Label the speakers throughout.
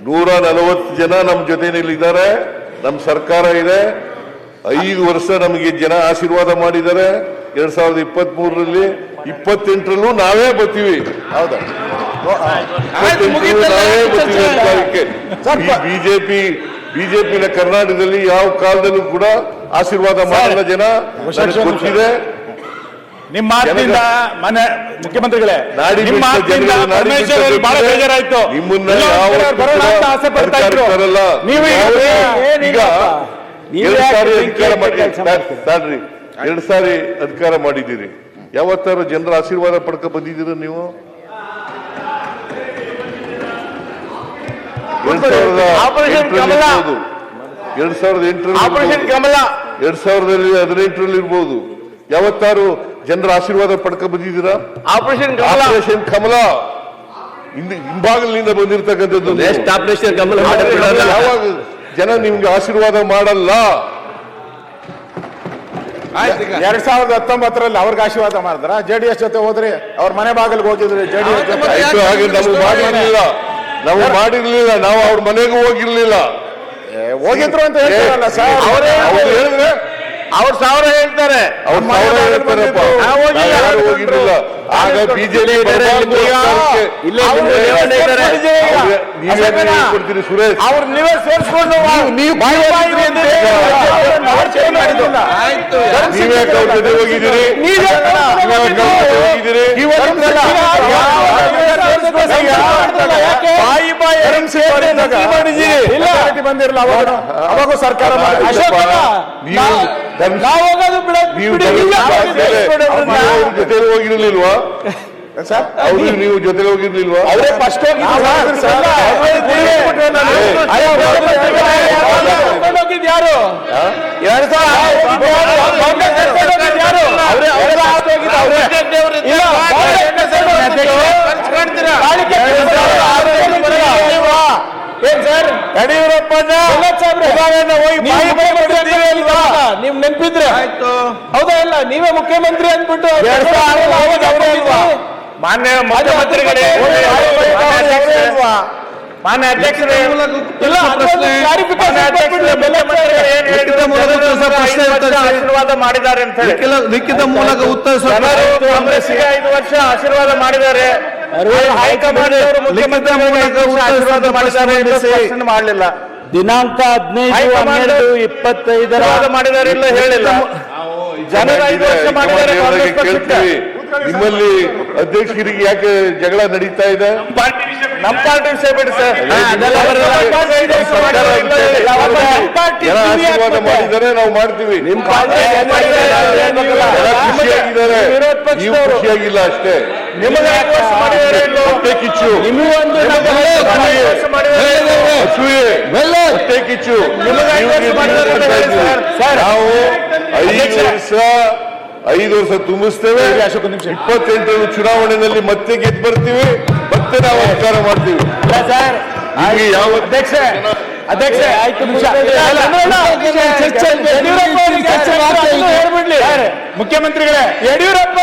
Speaker 1: 140 ಜನ ನಮ್ಮ ಜೊತೆಯಲ್ಲಿದ್ದಾರೆ. ನಮ್ಮ ಸರ್ಕಾರ ಇದೆ. 5 ವರ್ಷ ನಮಗೆ ಜನ ಆಶೀರ್ವಾದ ಮಾಡಿದ್ದಾರೆ. 2023ರಲ್ಲಿ 28ರಲ್ಲೂ ನಾವೇ ಬರ್ತೀವಿ. ಹೌದಾ? ನಾವೇ ಬರ್ತೀವಿ ಅಧಿಕಾರಕ್ಕೆ. ಬಿಜೆಪಿನ ಕರ್ನಾಟಕದಲ್ಲಿ ಯಾವ ಕಾಲದಲ್ಲೂ ಕೂಡ ಆಶೀರ್ವಾದ ಮಾಡಲ್ಲ ಜನ. ಗೊತ್ತಿದೆ.
Speaker 2: ನಿಮ್ಮ ಮಾತಿನಿಂದ ಮನೆ ಮುಖ್ಯಮಂತ್ರಿಗಳೇ ಬಹಳ ಬೇಜಾರಾಯ್ತು.
Speaker 1: ನಿಮ್ಮನ್ನ
Speaker 2: ಆಸೆ ಪಡ್ತಾ ಇದ್ರು. ನೀವು
Speaker 1: ಈಗ 2 ಸಾರಿ ಅಧಿಕಾರ ಮಾಡಿದ್ದೀರಿ. ಯಾವತ್ತಾರು ಜನರ ಆಶೀರ್ವಾದ ಪಡ್ಕ ಬಂದಿದ್ದೀರ ನೀವು? 2018ರಲ್ಲಿ ಇರ್ಬೋದು. ಯಾವತ್ತಾರು ಜನರ ಆಶೀರ್ವಾದ ಪಡ್ಕ ಬಂದಿದ್ದೀರಾ? ಆಪರೇಷನ್ ಕಮಲ ಹಿಂಭಾಗಲಿನಿಂದ ಬಂದಿರತಕ್ಕಂಥದ್ದು. ಯಾವಾಗ ಜನ ನಿಮ್ಗೆ ಆಶೀರ್ವಾದ ಮಾಡಲ್ಲ?
Speaker 2: 2019ರಲ್ಲಿ ಅವ್ರಿಗೆ ಆಶೀರ್ವಾದ ಮಾಡಿದ್ರ? JDS ಜೊತೆ ಹೋದ್ರಿ, ಅವ್ರ ಮನೆ ಬಾಗಿಲಿಗೆ ಹೋಗಿದ್ರಿ. JDS ಜೊತೆ
Speaker 1: ಹಾಗೆ ನಾವು ಮಾಡಿರ್ಲಿಲ್ಲ. ನಾವು ಅವ್ರ ಮನೆಗೂ ಹೋಗಿರ್ಲಿಲ್ಲ.
Speaker 2: ಹೋಗಿದ್ರು ಅಂತ ಹೇಳ್ತಾರಲ್ಲ ಸರ್.
Speaker 1: ಹೇಳಿದ್ರೆ
Speaker 3: ಅವ್ರು 1000 ಹೇಳ್ತಾರೆ.
Speaker 1: ಹೋಗಿರ್ಲಿಲ್ಲ. ಆಗ ಬಿಜೆಪಿ ಕೊಡ್ತೀರಿ ಸುರೇಶ್.
Speaker 3: ಅವ್ರು ನೀವೇ ಸೇರಿಸ್ಕೊಂಡು
Speaker 1: ನೀವೇ ಅವ್ರ ಜೊತೆ ಹೋಗಿದ್ದೀರಿ.
Speaker 2: ಬಂದಿರಲ್ಲ ಅವಾಗ ಸರ್ಕಾರ
Speaker 1: ಜೊತೆ ಹೋಗಿರ್ಲಿಲ್ವಾ? ನೀವು ಜೊತೆ ಹೋಗಿರ್ಲಿಲ್ವಾ?
Speaker 2: ಅವರೇ ಫಸ್ಟ್ ಯಾರು? ಏನ್ ಸರ್ ಯಡಿಯೂರಪ್ಪನ ನೀವ್ ನೆನ್ಪಿದ್ರೆ ಹೌದಾ? ಇಲ್ಲ ನೀವೇ ಮುಖ್ಯಮಂತ್ರಿ ಅಂದ್ಬಿಟ್ಟು
Speaker 3: ಮಾನ್ಯ ಮುಖ್ಯಮಂತ್ರಿಗಳೇ, ಮಾನ್ಯ ಅಧ್ಯಕ್ಷರೇ, ಆಶೀರ್ವಾದ ಮಾಡಿದ್ದಾರೆ ಅಂತ ಹೇಳಿ
Speaker 4: ಲಿಖಿತ ಮೂಲಕ ಉತ್ತರ
Speaker 3: ಕಾಂಗ್ರೆಸ್ಗೆ 5 ವರ್ಷ ಆಶೀರ್ವಾದ ಮಾಡಿದ್ದಾರೆ. ಹೈಕಮಾಂಡ್ ಅವರು ಮುಖ್ಯಮಂತ್ರಿ ಆಶೀರ್ವಾದ ಮಾಡಿದ್ದಾರೆ ಮಾಡಲಿಲ್ಲ.
Speaker 4: ದಿನಾಂಕ 15/12/25
Speaker 3: ಮಾಡಿದ್ದಾರೆ ಇಲ್ಲ ಹೇಳಿಲ್ಲ. ಜನರು 5 ವರ್ಷ ಮಾಡಿದ್ದಾರೆ.
Speaker 1: ನಿಮ್ಮಲ್ಲಿ ಅಧ್ಯಕ್ಷರಿಗೆ ಯಾಕೆ ಜಗಳ ನಡೀತಾ ಇದೆ?
Speaker 3: ನಮ್ಮ ಪಾರ್ಟಿ ವಿಷಯ ಬಿಡಿ ಸರ್.
Speaker 1: ಜನ ಆಶೀರ್ವಾದ ಮಾಡಿದ್ದಾರೆ, ನಾವು ಮಾಡ್ತೀವಿ. ಖುಷಿಯಾಗಿದ್ದಾರೆ, ನೀವು ಖುಷಿಯಾಗಿಲ್ಲ ಅಷ್ಟೇ.
Speaker 3: ನಿಮಗೆ 5 ವರ್ಷ ಮಾಡಿದ್ದಾರೆ.
Speaker 1: ಹೊಟ್ಟೆ ಕಿಚ್ಚು, ಹೊಟ್ಟೆ ಕಿಚ್ಚು. ನಾವು 5 ವರ್ಷ ತುಂಬಿಸ್ತೇವೆ. 28ರ ಚುನಾವಣೆಯಲ್ಲಿ ಮತ್ತೆ ಗೆದ್ದು ಬರ್ತೀವಿ. ಮತ್ತೆ ನಾವು ಅಧಿಕಾರ ಮಾಡ್ತೀವಿ. ಯಾವ
Speaker 2: ಅಧ್ಯಕ್ಷ ಆಯ್ತು ಮುಖ್ಯಮಂತ್ರಿಗಳೇ, ಯಡಿಯೂರಪ್ಪ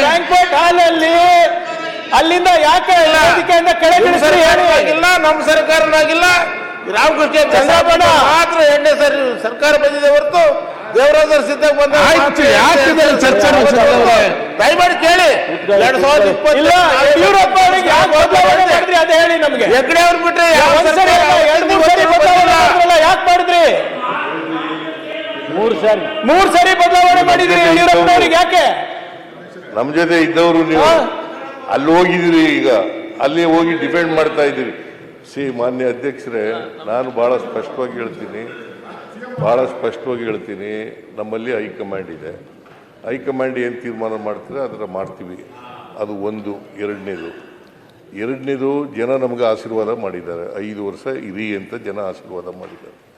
Speaker 2: ಬ್ಯಾಂಕ್ವೆಟ್ ಹಾಲಲ್ಲಿ ಅಲ್ಲಿಂದ ಯಾಕೆ ಕೆಳಗಿಳಿಸಿ?
Speaker 3: ನಮ್ಮ ಸರ್ಕಾರನಾಗಿಲ್ಲ. ರಾಮಕೃಷ್ಣ ಚಂದ್ರಬಾಬು ಮಾತ್ರ 2ನೇ ಸರಿ ಸರ್ಕಾರ ಬಂದಿದೆ ಹೊರತು ದೇವರಾಜ ಸಿದ್ದಾಗ ಬಂದ ದಯಮಾಡಿ ಕೇಳಿ. 2020
Speaker 2: ಯಡಿಯೂರಪ್ಪ ಅವರಿಗೆ ಅದೇ ಹೇಳಿ ನಮ್ಗೆ.
Speaker 3: ಹೆಗ್ಡೆ ಅವ್ರು ಬಿಟ್ರೆ
Speaker 2: ಯಾಕೆ ಮಾಡಿದ್ರಿ? 3 ಸರಿ ಬದಲಾವಣೆ ಮಾಡಿದ್ರಿ ಯಡಿಯೂರಪ್ಪ ಅವರಿಗೆ ಯಾಕೆ?
Speaker 1: ನಮ್ ಜೊತೆ ಇದ್ದವರು ನೀವು ಅಲ್ಲಿ ಹೋಗಿದ್ದೀರಿ. ಈಗ ಅಲ್ಲಿ ಹೋಗಿ ಡಿಫೆಂಡ್ ಮಾಡ್ತಾ ಇದ್ದೀರಿ. ಮಾನ್ಯ ಅಧ್ಯಕ್ಷರೇ, ನಾನು ಬಹಳ ಸ್ಪಷ್ಟವಾಗಿ ಹೇಳ್ತೀನಿ. ನಮ್ಮಲ್ಲಿ ಹೈಕಮಾಂಡ್ ಇದೆ. ಹೈಕಮಾಂಡ್ ಏನು ತೀರ್ಮಾನ ಮಾಡ್ತಾರೆ ಅದರ ಮಾಡ್ತೀವಿ. ಅದು ಒಂದು. ಎರಡನೇದು ಜನ ನಮಗೆ ಆಶೀರ್ವಾದ ಮಾಡಿದ್ದಾರೆ. 5 ವರ್ಷ ಇರಿ ಅಂತ ಜನ ಆಶೀರ್ವಾದ ಮಾಡಿದ್ದಾರೆ.